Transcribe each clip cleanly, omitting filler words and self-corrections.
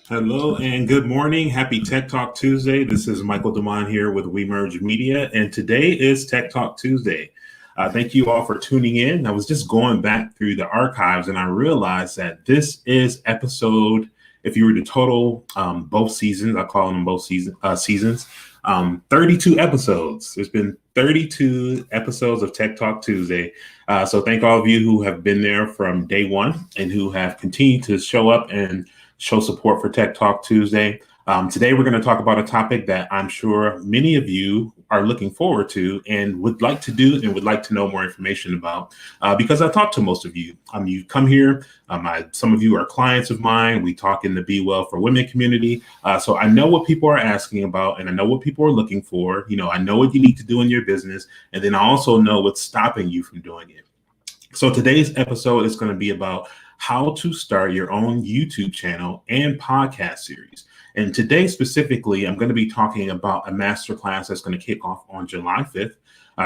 Hello and good morning. Happy Tech Talk Tuesday. This is Michael Demond here with WeMerge Media, and today is Tech Talk Tuesday. Thank you all for tuning in. I was just going back through the archives and I realized that this is episode, if you were to total both seasons, I call them both seasons, 32 episodes. There's been 32 episodes of Tech Talk Tuesday. So thank all of you who have been there from day one and who have continued to show up and show support for Tech Talk Tuesday. Today, we're going to talk about a topic that I'm sure many of you are looking forward to and would like to do and would like to know more information about because I talked to most of you. You come here. Some of you are clients of mine. We talk in the Be Well for Women community. So I know what people are asking about and I know what people are looking for. I know what you need to do in your business. And then I also know what's stopping you from doing it. So today's episode is going to be about how to start your own YouTube channel and podcast series. And today specifically, I'm going to be talking about a masterclass that's going to kick off on July 5th.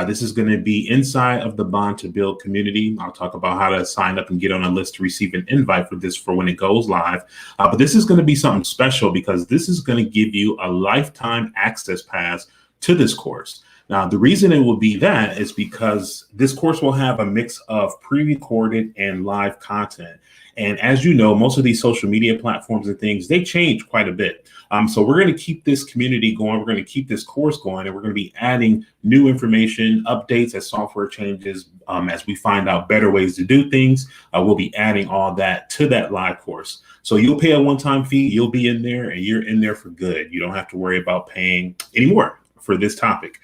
This is going to be inside of the Bond to Build community. I'll talk about how to sign up and get on a list to receive an invite for this for when it goes live. But this is going to be something special because this is going to give you a lifetime access pass to this course. Now, the reason it will be that is because this course will have a mix of pre-recorded and live content. And as you know, most of these social media platforms and things, they change quite a bit. So we're going to keep this community going. We're going to keep this course going, and we're going to be adding new information, updates as software changes, as we find out better ways to do things. We'll be adding all that to that live course. So you'll pay a one-time fee. You'll be in there, and you're in there for good. You don't have to worry about paying anymore for this topic.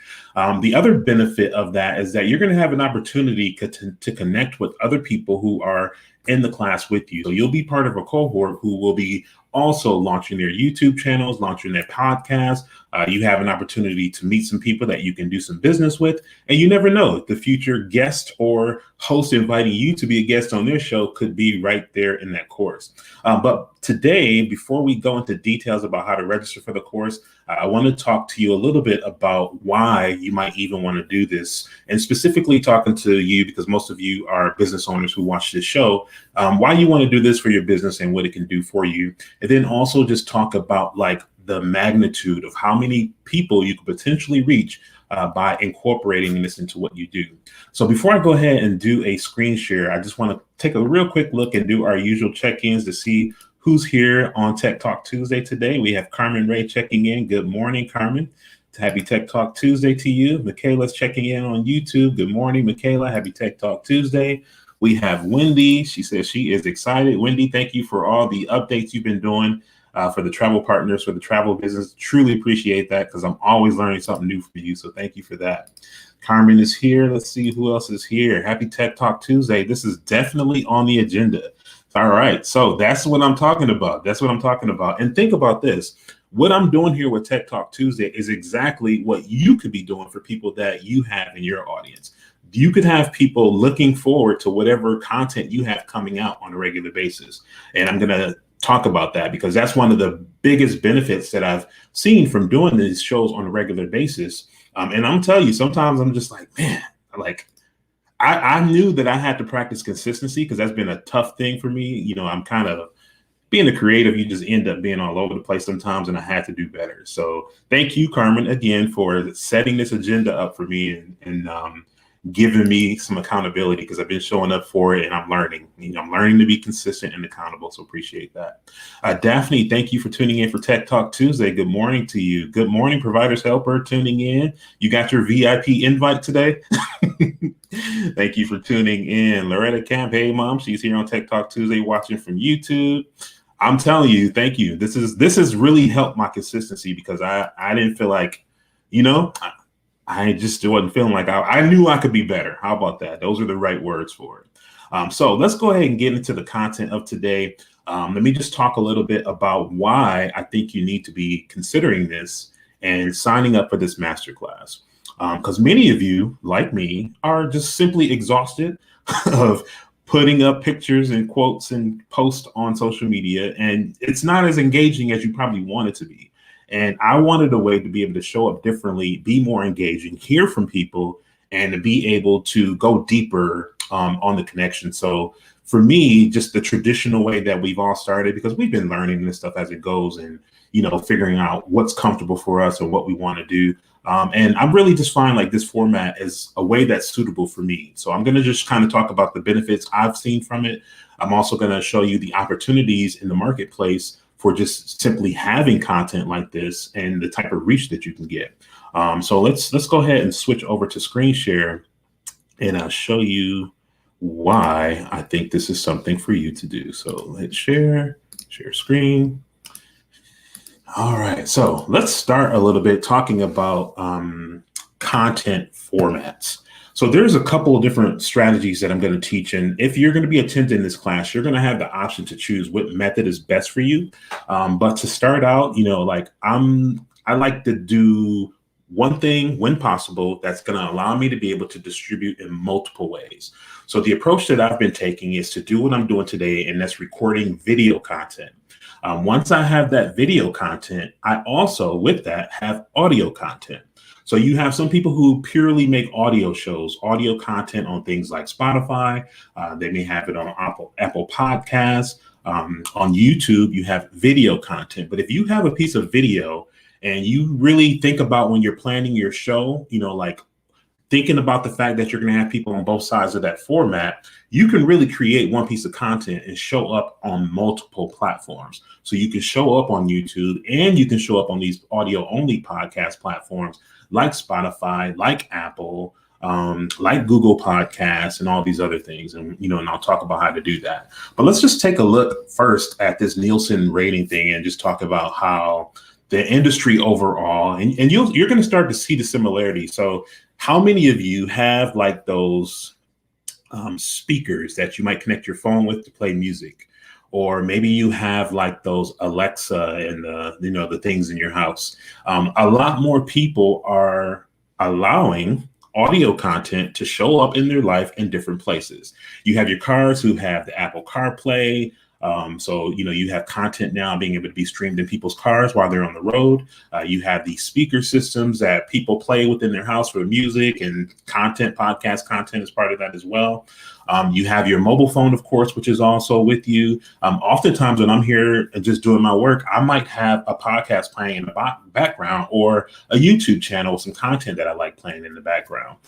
The other benefit of that is that you're going to have an opportunity to connect with other people who are in the class with you. So you'll be part of a cohort who will be also launching their YouTube channels, launching their podcasts. You have an opportunity to meet some people that you can do some business with. And you never know, the future guest or host inviting you to be a guest on their show could be right there in that course. But today, before we go into details about how to register for the course, I want to talk to you a little bit about why you might even want to do this. And specifically talking to you, because most of you are business owners who watch this show, why you want to do this for your business and what it can do for you. And then also just talk about like the magnitude of how many people you could potentially reach by incorporating this into what you do. So before I go ahead and do a screen share, I just want to take a real quick look and do our usual check-ins to see who's here on Tech Talk Tuesday today. We have Carmen Ray checking in. Good morning, Carmen. Happy Tech Talk Tuesday to you. Michaela's checking in on YouTube. Good morning, Michaela. Happy Tech Talk Tuesday. We have Wendy. She says she is excited. Wendy, thank you for all the updates you've been doing for the travel partners, for the travel business. Truly appreciate that because I'm always learning something new from you. So thank you for that. Carmen is here. Let's see who else is here. Happy Tech Talk Tuesday. This is definitely on the agenda. All right. So that's what I'm talking about. That's what I'm talking about. And think about this. What I'm doing here with Tech Talk Tuesday is exactly what you could be doing for people that you have in your audience. You could have people looking forward to whatever content you have coming out on a regular basis. And I'm going to talk about that because that's one of the biggest benefits that I've seen from doing these shows on a regular basis. And I'm telling you, sometimes I'm just like, man, I knew that I had to practice consistency because that's been a tough thing for me. I'm kind of being a creative, you just end up being all over the place sometimes, and I had to do better. So thank you, Carmen, again, for setting this agenda up for me and giving me some accountability because I've been showing up for it and I'm learning. I'm learning to be consistent and accountable, so appreciate that. Daphne, thank you for tuning in for Tech Talk Tuesday. Good morning to you. Good morning, Providers Helper, tuning in. You got your VIP invite today? Thank you for tuning in. Loretta Camp, hey, Mom, she's here on Tech Talk Tuesday watching from YouTube. I'm telling you, thank you. This has really helped my consistency because I didn't feel like, I just wasn't feeling like I knew I could be better. How about that? Those are the right words for it. So let's go ahead and get into the content of today. Let me just talk a little bit about why I think you need to be considering this and signing up for this masterclass. Because many of you, like me, are just simply exhausted of putting up pictures and quotes and posts on social media, and it's not as engaging as you probably want it to be. And I wanted a way to be able to show up differently, be more engaging, hear from people, and to be able to go deeper on the connection. So for me, just the traditional way that we've all started, because we've been learning this stuff as it goes and, figuring out what's comfortable for us and what we want to do. And I'm really just find like this format is a way that's suitable for me. So I'm going to just kind of talk about the benefits I've seen from it. I'm also going to show you the opportunities in the marketplace for just simply having content like this and the type of reach that you can get. So let's go ahead and switch over to screen share, and I'll show you why I think this is something for you to do. So let's share screen. All right, so let's start a little bit talking about content formats. So there's a couple of different strategies that I'm going to teach. And if you're going to be attending this class, you're going to have the option to choose what method is best for you. But to start out, I like to do one thing when possible that's going to allow me to be able to distribute in multiple ways. So the approach that I've been taking is to do what I'm doing today, and that's recording video content. Once I have that video content, I also, with that, have audio content. So you have some people who purely make audio shows, audio content on things like Spotify. They may have it on Apple Podcasts. On YouTube, you have video content. But if you have a piece of video and you really think about when you're planning your show, like thinking about the fact that you're going to have people on both sides of that format, you can really create one piece of content and show up on multiple platforms. So you can show up on YouTube and you can show up on these audio only podcast platforms like Spotify, like Apple, like Google Podcasts and all these other things. And, and I'll talk about how to do that. But let's just take a look first at this Nielsen rating thing and just talk about how the industry overall, and you're going to start to see the similarity. So how many of you have like those speakers that you might connect your phone with to play music? Or maybe you have like those Alexa and the things in your house. A lot more people are allowing audio content to show up in their life in different places. You have your cars who have the Apple CarPlay. So, you have content now being able to be streamed in people's cars while they're on the road. You have these speaker systems that people play within their house for music and content, podcast content is part of that as well. You have your mobile phone, of course, which is also with you. Oftentimes when I'm here and just doing my work, I might have a podcast playing in the background or a YouTube channel with some content that I like playing in the background.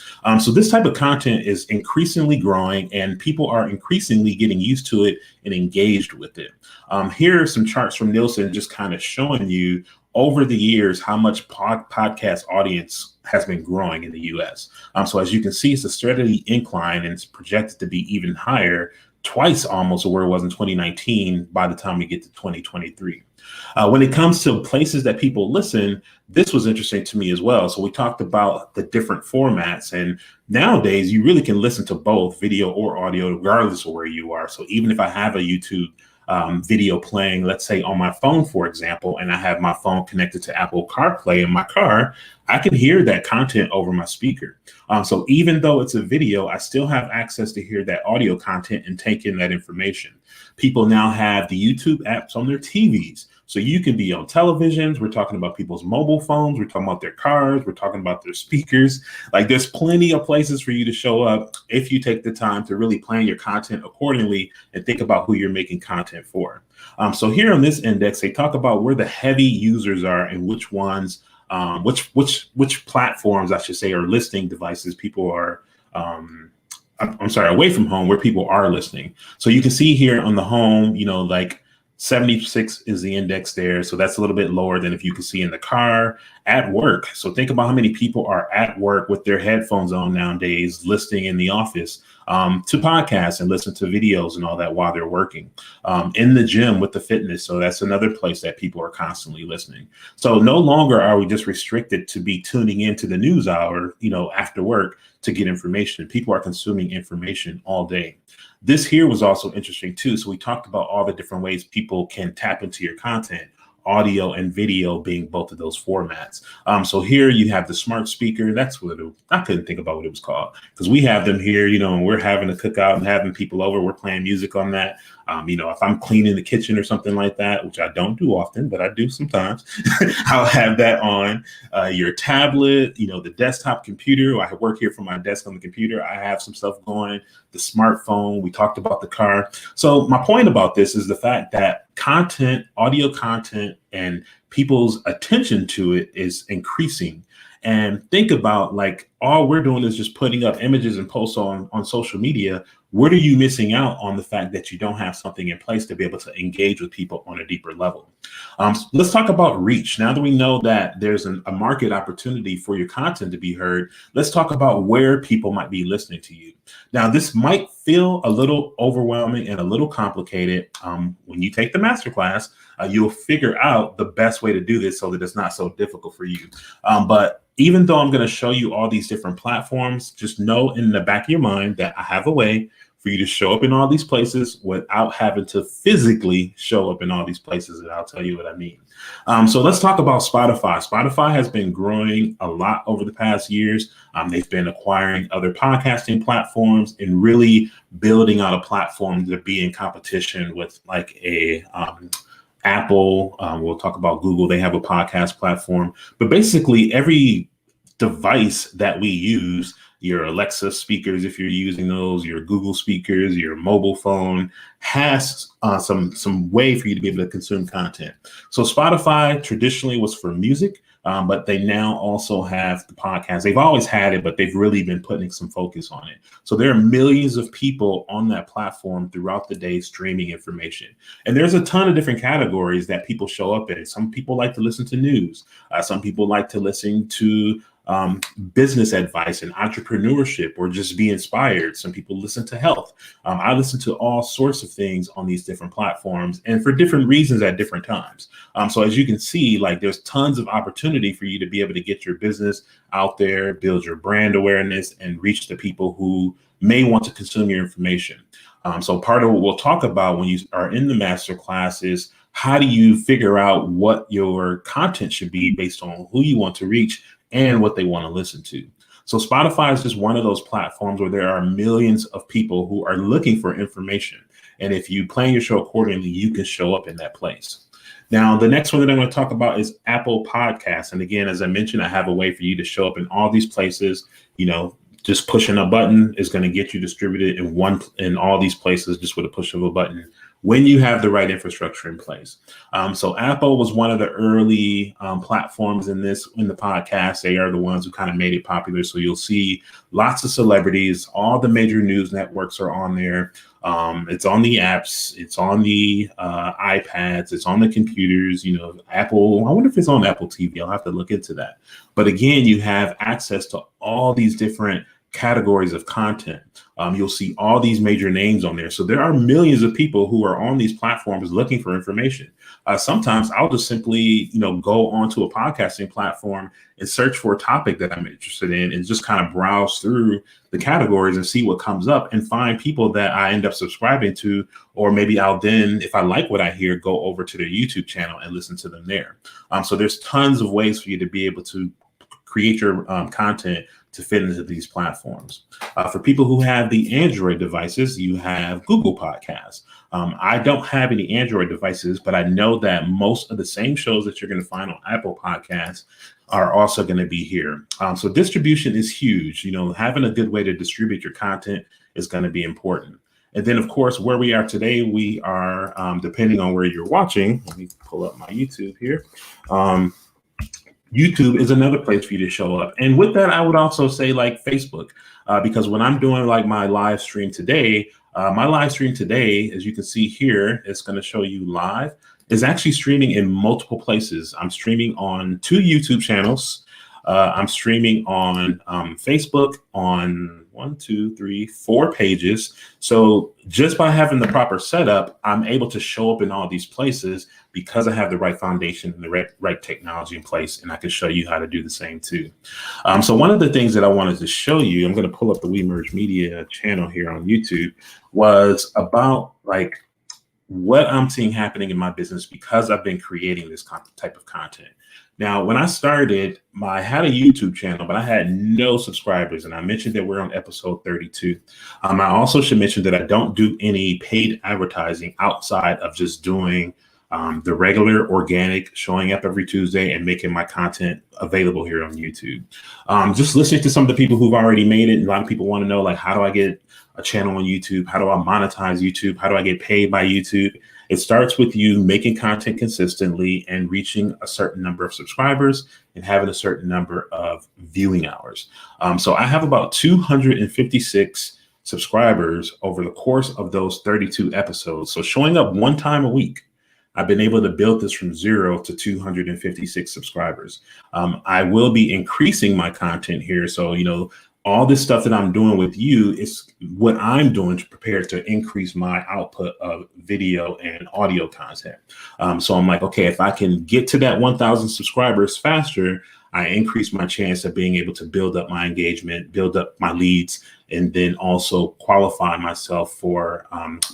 So this type of content is increasingly growing and people are increasingly getting used to it and engaged with it. Here are some charts from Nielsen just kind of showing you over the years how much podcast audience has been growing in the US. So as you can see, it's a steady incline and it's projected to be even higher, twice almost where it was in 2019 by the time we get to 2023. When it comes to places that people listen, this was interesting to me as well. So we talked about the different formats, and nowadays you really can listen to both video or audio regardless of where you are. So even if I have a YouTube video playing, let's say on my phone, for example, and I have my phone connected to Apple CarPlay in my car, I can hear that content over my speaker. So even though it's a video, I still have access to hear that audio content and take in that information. People now have the YouTube apps on their TVs. So you can be on televisions. We're talking about people's mobile phones. We're talking about their cars. We're talking about their speakers. Like there's plenty of places for you to show up if you take the time to really plan your content accordingly and think about who you're making content for. So here on this index, they talk about where the heavy users are and which ones, which platforms, I should say, or listening devices people are, away from home where people are listening. So you can see here on the home, like 76 is the index there. So that's a little bit lower than if you can see in the car, at work. So think about how many people are at work with their headphones on nowadays, listening in the office to podcasts and listen to videos and all that while they're working. In the gym with the fitness. So that's another place that people are constantly listening. So no longer are we just restricted to be tuning into the news hour, after work to get information. People are consuming information all day. This here was also interesting too. So we talked about all the different ways people can tap into your content, audio and video being both of those formats. So here you have the smart speaker. That's what I couldn't think about what it was called because we have them here, and we're having a cookout and having people over. We're playing music on that. If I'm cleaning the kitchen or something like that, which I don't do often, but I do sometimes, I'll have that on your tablet, the desktop computer. I work here from my desk on the computer. I have some stuff going. the smartphone. We talked about the car. So my point about this is the fact that content, audio content, and people's attention to it is increasing. And think about, like, all we're doing is just putting up images and posts on social media. What are you missing out on the fact that you don't have something in place to be able to engage with people on a deeper level? So let's talk about reach. Now that we know that there's a market opportunity for your content to be heard, let's talk about where people might be listening to you. Now, this might feel a little overwhelming and a little complicated. When you take the masterclass, you'll figure out the best way to do this so that it's not so difficult for you. But even though I'm going to show you all these different platforms, just know in the back of your mind that I have a way for you to show up in all these places without having to physically show up in all these places. And I'll tell you what I mean. So let's talk about Spotify. Spotify has been growing a lot over the past years. They've been acquiring other podcasting platforms and really building out a platform to be in competition with, like, a Apple. We'll talk about Google. They have a podcast platform, but basically every device that we use, your Alexa speakers, if you're using those, your Google speakers, your mobile phone, has some way for you to be able to consume content. So Spotify traditionally was for music, but they now also have the podcast. They've always had it, but they've really been putting some focus on it. So there are millions of people on that platform throughout the day streaming information. And there's a ton of different categories that people show up in. Some people like to listen to news. Some people like to listen to business advice and entrepreneurship, or just be inspired. Some people listen to health. I listen to all sorts of things on these different platforms, and for different reasons at different times. So as you can see, like, there's tons of opportunity for you to be able to get your business out there, build your brand awareness, and reach the people who may want to consume your information. So part of what we'll talk about when you are in the masterclass is how do you figure out what your content should be based on who you want to reach and what they want to listen to. So Spotify is just one of those platforms where there are millions of people who are looking for information. And if you plan your show accordingly, you can show up in that place. Now, the next one that I'm going to talk about is Apple Podcasts. And again, as I mentioned, I have a way for you to show up in all these places. Just pushing a button is going to get you distributed in all these places just with a push of a button, when you have the right infrastructure in place. So Apple was one of the early platforms in the podcast. They are the ones who kind of made it popular. So you'll see lots of celebrities. All the major news networks are on there. It's on the apps. It's on the iPads. It's on the computers. Apple. I wonder if it's on Apple TV. I'll have to look into that. But again, you have access to all these different categories of content. You'll see all these major names on there. So there are millions of people who are on these platforms looking for information. Sometimes I'll just simply, go onto a podcasting platform and search for a topic that I'm interested in and just kind of browse through the categories and see what comes up and find people that I end up subscribing to. Or maybe I'll then, if I like what I hear, go over to their YouTube channel and listen to them there. So there's tons of ways for you to be able to create your content to fit into these platforms. For people who have the Android devices, you have Google Podcasts. I don't have any Android devices, but I know that most of the same shows that you're going to find on Apple Podcasts are also going to be here. So distribution is huge. Having a good way to distribute your content is going to be important. And then, of course, where we are today, we are, depending on where you're watching, let me pull up my YouTube here. YouTube is another place for you to show up. And with that, I would also say, like, Facebook, because when I'm doing, like, my live stream today, as you can see here, it's going to show you live, is actually streaming in multiple places. I'm streaming on 2 YouTube channels. I'm streaming on Facebook on 4 pages. So just by having the proper setup, I'm able to show up in all these places because I have the right foundation and the right technology in place, and I can show you how to do the same too. So one of the things that I wanted to show you, I'm going to pull up the WeMerge Media channel here on YouTube, was about, like, what I'm seeing happening in my business because I've been creating this type of content. Now, when I started, I had a YouTube channel, but I had no subscribers. And I mentioned that we're on episode 32. I also should mention that I don't do any paid advertising outside of just doing the regular organic, showing up every Tuesday and making my content available here on YouTube. Just listening to some of the people who've already made it. A lot of people want to know, like, how do I get a channel on YouTube? How do I monetize YouTube? How do I get paid by YouTube? It starts with you making content consistently and reaching a certain number of subscribers and having a certain number of viewing hours. So I have about 256 subscribers over the course of those 32 episodes. So showing up one time a week, I've been able to build this from 0 to 256 subscribers. I will be increasing my content here. So, all this stuff that I'm doing with you is what I'm doing to prepare to increase my output of video and audio content. So I'm like, okay, if I can get to that 1,000 subscribers faster, I increase my chance of being able to build up my engagement, build up my leads, and then also qualify myself for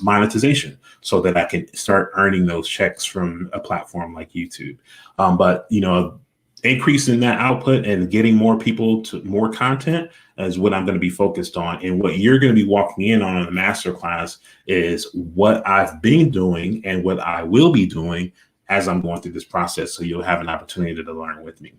monetization so that I can start earning those checks from a platform like YouTube. But increasing that output and getting more people to more content is what I'm going to be focused on. And what you're going to be walking in on the masterclass is what I've been doing and what I will be doing as I'm going through this process. So you'll have an opportunity to learn with me.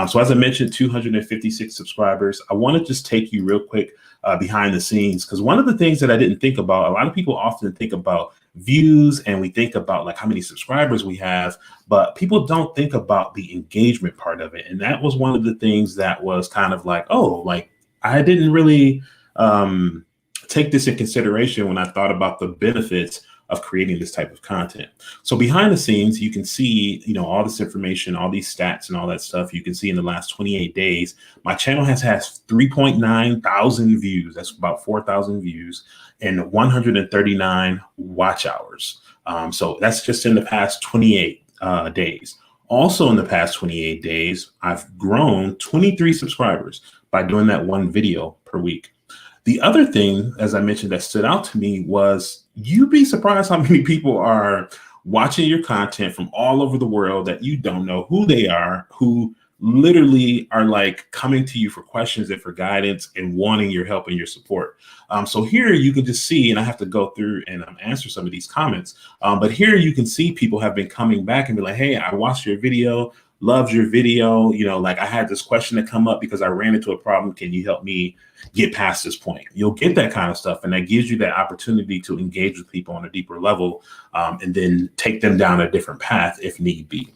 So as I mentioned, 256 subscribers. I want to just take you real quick behind the scenes, because one of the things that I didn't think about, a lot of people often think about views and we think about like how many subscribers we have, but people don't think about the engagement part of it. And that was one of the things that was kind of like, oh, like I didn't really take this in consideration when I thought about the benefits of creating this type of content. So behind the scenes, you can see, all this information, all these stats and all that stuff. You can see in the last 28 days, my channel has 3.9 thousand views. That's about 4,000 views and 139 watch hours. So that's just in the past 28 days. Also in the past 28 days, I've grown 23 subscribers by doing that one video per week. The other thing, as I mentioned, that stood out to me was you'd be surprised how many people are watching your content from all over the world that you don't know who they are, who literally are like coming to you for questions and for guidance and wanting your help and your support. So here you can just see, and I have to go through and answer some of these comments, but here you can see people have been coming back and be like, hey, I watched your video, loved your video. Like I had this question that come up because I ran into a problem. Can you help me get past this point? You'll get that kind of stuff. And that gives you that opportunity to engage with people on a deeper level and then take them down a different path if need be.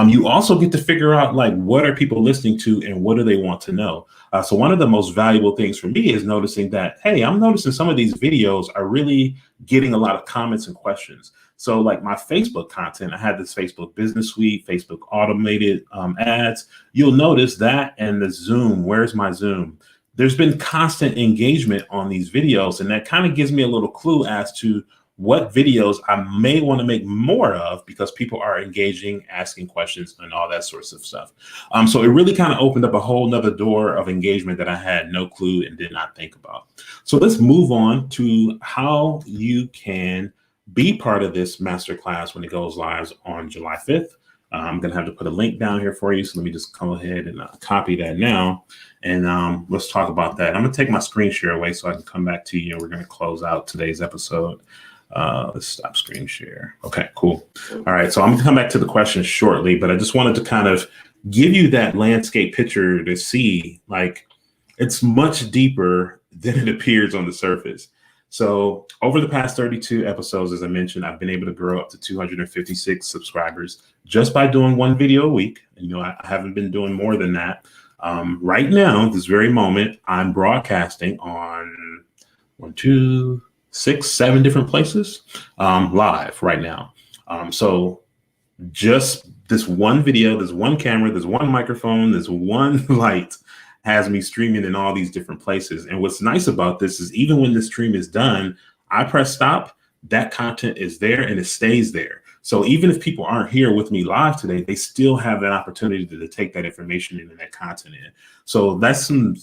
You also get to figure out like, what are people listening to and what do they want to know? So one of the most valuable things for me is noticing that, hey, I'm noticing some of these videos are really getting a lot of comments and questions. So like my Facebook content, I had this Facebook Business Suite, Facebook automated ads. You'll notice that, and the Zoom, where's my Zoom? There's been constant engagement on these videos, and that kind of gives me a little clue as to what videos I may want to make more of because people are engaging, asking questions and all that sorts of stuff. So it really kind of opened up a whole nother door of engagement that I had no clue and did not think about. So let's move on to how you can be part of this masterclass when it goes live on July 5th. I'm going to have to put a link down here for you. So let me just go ahead and copy that now. And let's talk about that. I'm going to take my screen share away so I can come back to you. And we're going to close out today's episode. Let's stop screen share. Okay, cool. All right. So I'm going to come back to the questions shortly, but I just wanted to kind of give you that landscape picture to see, like, it's much deeper than it appears on the surface. So over the past 32 episodes, as I mentioned, I've been able to grow up to 256 subscribers just by doing one video a week. I haven't been doing more than that. Right now, this very moment, I'm broadcasting on 7 different places live right now. So just this one video, there's one camera, there's one microphone, there's one light has me streaming in all these different places. And what's nice about this is even when the stream is done, I press stop, that content is there and it stays there. So even if people aren't here with me live today, they still have that opportunity to take that information in and that content in. So that's some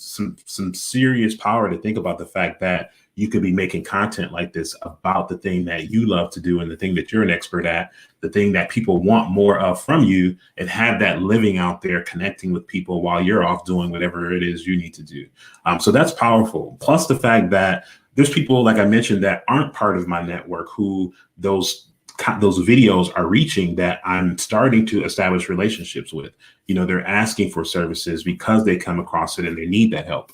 serious power to think about the fact that you could be making content like this about the thing that you love to do and the thing that you're an expert at, the thing that people want more of from you, and have that living out there connecting with people while you're off doing whatever it is you need to do. So that's powerful. Plus the fact that there's people, like I mentioned, that aren't part of my network who those videos are reaching, that I'm starting to establish relationships with. They're asking for services because they come across it and they need that help.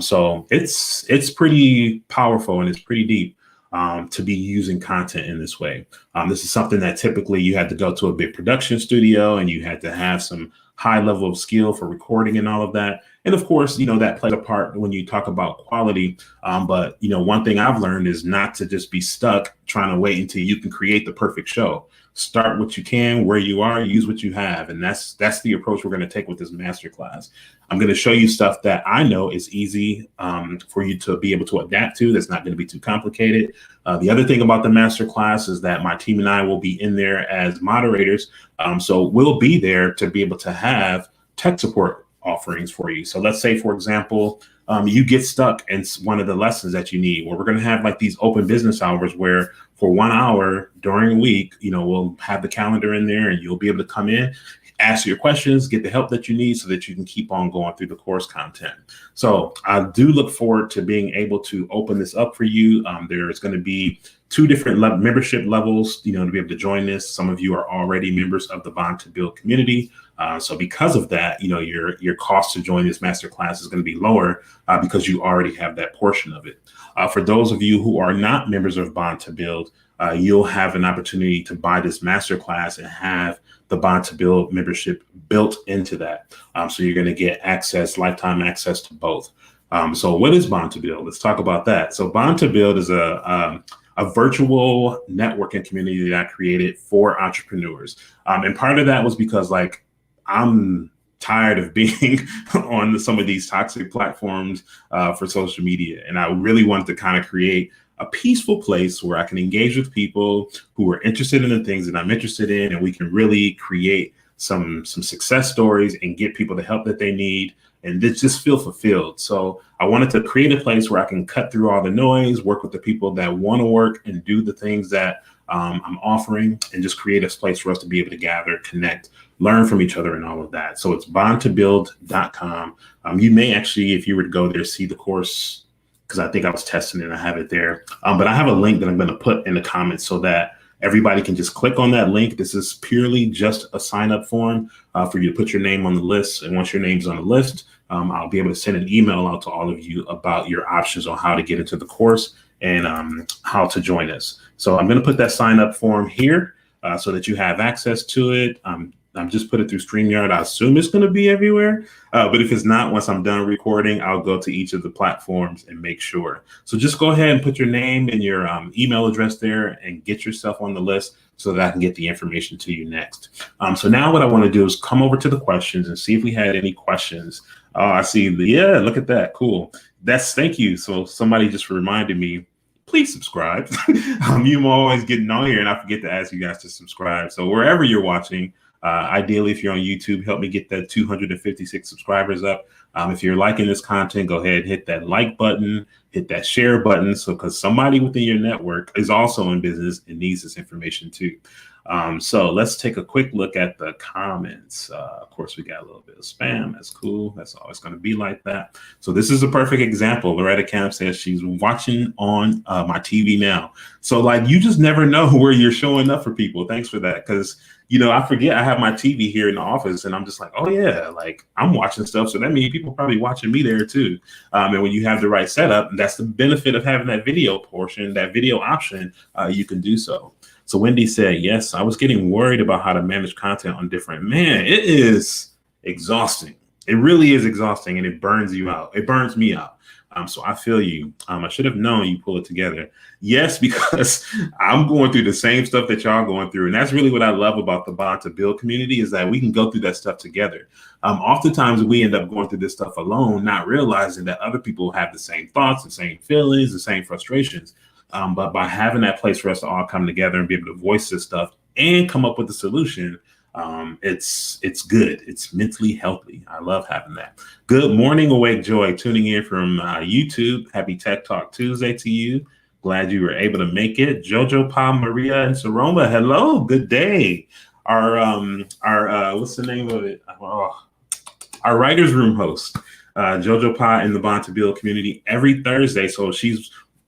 So it's pretty powerful and it's pretty deep to be using content in this way. This is something that typically you had to go to a big production studio and you had to have some high level of skill for recording and all of that. And of course, that plays a part when you talk about quality. But one thing I've learned is not to just be stuck trying to wait until you can create the perfect show. Start what you can, where you are, use what you have. And that's the approach we're going to take with this masterclass. I'm going to show you stuff that I know is easy for you to be able to adapt to. That's not going to be too complicated. The other thing about the masterclass is that my team and I will be in there as moderators. So we'll be there to be able to have tech support offerings for you. So let's say, for example, you get stuck in one of the lessons that you need, where we're going to have like these open business hours where for 1 hour during a week, we'll have the calendar in there and you'll be able to come in, ask your questions, get the help that you need so that you can keep on going through the course content. So I do look forward to being able to open this up for you. There is going to be 2 different membership levels, to be able to join this. Some of you are already members of the Bond to Build community. So because of that, your cost to join this masterclass is going to be lower because you already have that portion of it. For those of you who are not members of Bond to Build, you'll have an opportunity to buy this masterclass and have the Bond to Build membership built into that. So you're going to get lifetime access to both. So what is Bond to Build? Let's talk about that. So Bond to Build is a virtual networking community that I created for entrepreneurs. And part of that was because I'm tired of being on some of these toxic platforms for social media. And I really wanted to kind of create a peaceful place where I can engage with people who are interested in the things that I'm interested in, and we can really create some success stories and get people the help that they need and just feel fulfilled. So I wanted to create a place where I can cut through all the noise, work with the people that want to work and do the things that I'm offering, and just create a place for us to be able to gather, connect, learn from each other and all of that. So it's bondtobuild.com. You may actually, if you were to go there, see the course, because I think I was testing it and I have it there. But I have a link that I'm going to put in the comments so that everybody can just click on that link. This is purely just a sign up form for you to put your name on the list. And once your name's on the list, I'll be able to send an email out to all of you about your options on how to get into the course and how to join us. So I'm going to put that sign up form here so that you have access to it. I'm just put it through StreamYard. I assume it's going to be everywhere. But if it's not, once I'm done recording, I'll go to each of the platforms and make sure. So just go ahead and put your name and your email address there and get yourself on the list so that I can get the information to you next. So now what I want to do is come over to the questions and see if we had any questions. I see. Yeah, look at that. Cool. Thank you. So somebody just reminded me, please subscribe. I'm always getting on here and I forget to ask you guys to subscribe. So wherever you're watching, ideally, if you're on YouTube, help me get that 256 subscribers up. If you're liking this content, go ahead and hit that like button, hit that share button. So because somebody within your network is also in business and needs this information too. So let's take a quick look at the comments. Of course, we got a little bit of spam. That's cool. That's always going to be like that. So this is a perfect example. Loretta Camp says she's watching on my TV now. So you just never know where you're showing up for people. Thanks for that. Because I forget I have my TV here in the office and I'm just like, oh yeah, I'm watching stuff. So that means people probably watching me there too. And when you have the right setup, that's the benefit of having that video portion, that video option, you can do so. So Wendy said, yes, I was getting worried about how to manage content on different. Man, it is exhausting. It really is exhausting and it burns you out. It burns me out. So I feel you. I should have known you pull it together. Yes, because I'm going through the same stuff that y'all going through. And that's really what I love about the Bond to Build community is that we can go through that stuff together. Oftentimes we end up going through this stuff alone, not realizing that other people have the same thoughts, the same feelings, the same frustrations. But by having that place for us to all come together and be able to voice this stuff and come up with a solution, it's good. It's mentally healthy. I love having that. Good morning, Awake Joy, tuning in from YouTube. Happy Tech Talk Tuesday to you. Glad you were able to make it. Jojo Pa, Maria, and Saroma. Hello, good day. Our what's the name of it? Our writers room host, Jojo Pa in the Bond to Build community every Thursday. So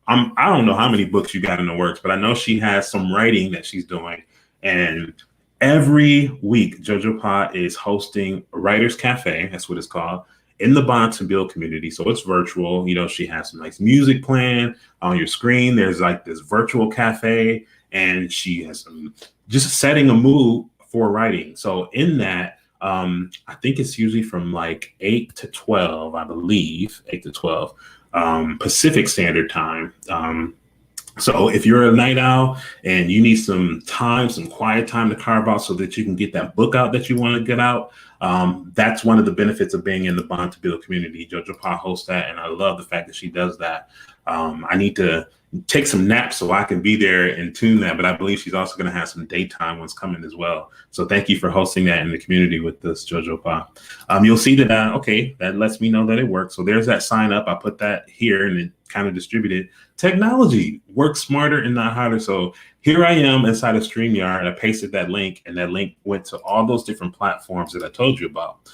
I don't know how many books you got in the works, but I know she has some writing that she's doing. And every week, Jojo Pa is hosting a Writers Cafe. That's what it's called. in the Bond to Build community. So it's virtual. You know, she has some nice music playing on your screen. There's like this virtual cafe, and she has some just setting a mood for writing. So in that, I think it's usually from like 8 to 12, I believe, 8 to 12 Pacific Standard Time. So if you're a night owl and you need some time, some quiet time to carve out so that you can get that book out that you want to get out, that's one of the benefits of being in the Bond to Build community. Jojo Pa hosts that, and I love the fact that she does that. I need to take some naps so I can be there and tune that, but I believe she's also going to have some daytime ones coming as well. So thank you for hosting that in the community with us, Jojo Pa. You'll see that, okay, that lets me know that it works. So there's that sign up. I put that here and it kind of distributed. Technology works smarter and not harder. So here I am inside of StreamYard. I pasted that link, and that link went to all those different platforms that I told you about.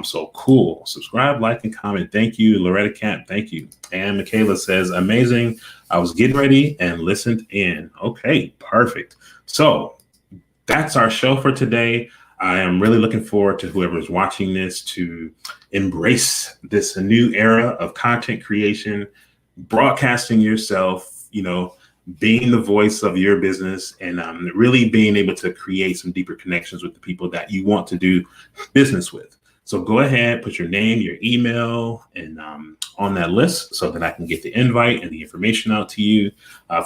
So cool. Subscribe, like, and comment. Thank you, Loretta Camp. Thank you. And Michaela says, amazing. I was getting ready and listened in. Okay, perfect. So that's our show for today. I am really looking forward to whoever's watching this to embrace this new era of content creation, broadcasting yourself, you know, being the voice of your business, and really being able to create some deeper connections with the people that you want to do business with. So go ahead, put your name, your email, and on that list so that I can get the invite and the information out to you.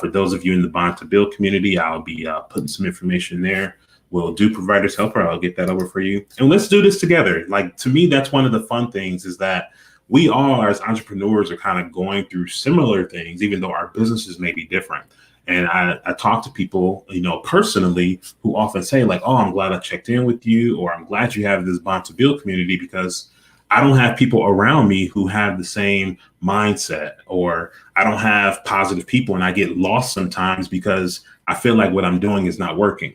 For those of you in the Bond to Build community, I'll be putting some information there. We'll do Providers Helper. I'll get that over for you. And let's do this together. Like, to me, that's one of the fun things, is that we all as entrepreneurs are kind of going through similar things, even though our businesses may be different. And I talk to people, you know, personally, who often say like, oh, I'm glad I checked in with you, or I'm glad you have this Bond to Build community, because I don't have people around me who have the same mindset, or I don't have positive people, and I get lost sometimes because I feel like what I'm doing is not working.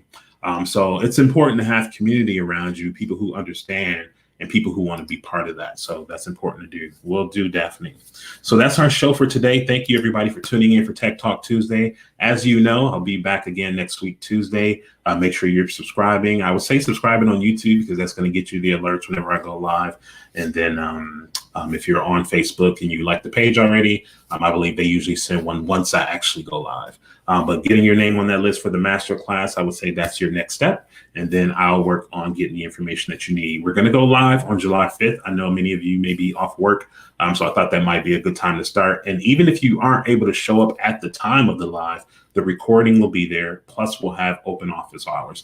So it's important to have community around you, people who understand and people who want to be part of that. So that's important to do. Will do, Daphne. So that's our show for today. Thank you, everybody, for tuning in for Tech Talk Tuesday. As you know, I'll be back again next week, Tuesday. Make sure you're subscribing. I would say subscribing on YouTube, because that's going to get you the alerts whenever I go live. And then if you're on Facebook and you like the page already, I believe they usually send one once I actually go live. But getting your name on that list for the masterclass, I would say that's your next step. And then I'll work on getting the information that you need. We're going to go live on July 5th. I know many of you may be off work, so I thought that might be a good time to start. And even if you aren't able to show up at the time of the live, the recording will be there. Plus, we'll have open office hours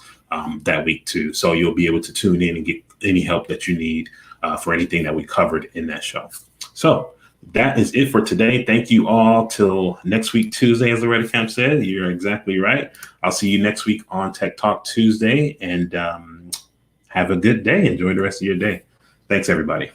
that week too. So you'll be able to tune in and get any help that you need for anything that we covered in that show. So that is it for today. Thank you all till next week, Tuesday, as Loretta Camp said. You're exactly right. I'll see you next week on Tech Talk Tuesday, and have a good day. Enjoy the rest of your day. Thanks, everybody.